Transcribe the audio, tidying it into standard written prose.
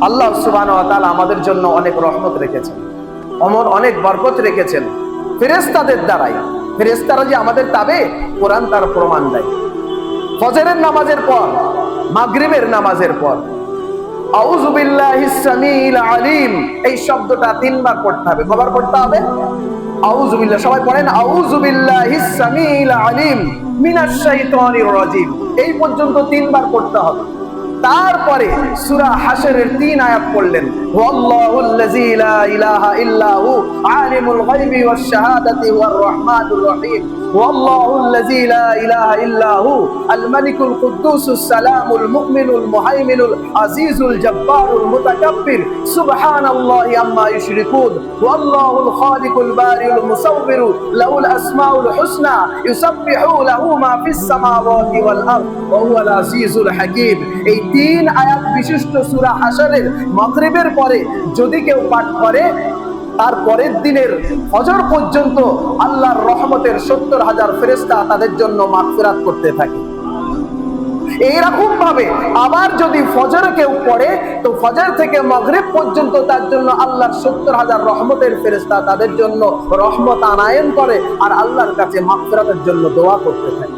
আল্লাহ সুবহানাহু ওয়া তাআলা আমাদের জন্য অনেক রহমত রেখেছেন, অনেক বরকত রেখেছেন ফেরেশতাদের দ্বারাই। ফেরেশতারা যে আমাদের তাবে, কোরআন তার প্রমাণ দেয়। ফজরের নামাজের পর, মাগরিবের নামাজের পর আউযু বিল্লাহিস সামিউল আলিম এই শব্দটা 3 বার পড়তে হবে। কবার পড়তে হবে? আউযু বিল্লাহ। সবাই পড়েন, আউযু বিল্লাহিস সামিউল আলিম মিনাশ শাইতানির রাজিম। এই পর্যন্ত 3 বার পড়তে হবে। তারপরে সূরা হাশরের 3 আয়াত পড়লেন, ওয়াল্লাহুল্লাযী লা ইলাহা ইল্লা হু আলিমুল গায়বি ওয়াশ শাহাদাতি হুয়ার রহমানুর রহিম, ওয়াল্লাহুল্লাযী লা ইলাহা ইল্লা হু আল মালিকুল কুদ্দুসুস সালামুল মুমিনুল মুহাইমিনুল আজিজুল জব্বারুল মুতাকাব্বির সুবহানাল্লাহি আম্মা ইউশরিকুন, ওয়াল্লাহুল খালিকুল বারিউল মুসাওবিরু লাহুল আসমাউল হুসনা ইউসাব্বিহু লাহু মা ফিস সামাওয়াতি ওয়াল আরদ ওয়া হুয়াল আজিজুল হাকীম। এই 3 আয়াত বিশিষ্ট সূরা হাশরের মাগরিবের পরে যদি কেউ পাঠ করে, তার পরের দিনের ফজর পর্যন্ত আল্লাহর রহমতের 70,000 ফেরেশতা তাদের জন্য মাগফিরাত করতে থাকে। এইরকম ভাবে আবার যদি ফজরে কেউ পড়ে, তো ফজর থেকে মাগরিব পর্যন্ত তার জন্য আল্লাহর 70,000 রহমতের ফেরেশতা তাদের জন্য রহমত আনায়ন করে আর আল্লাহর কাছে মাগফিরাতের জন্য দোয়া করতে থাকে।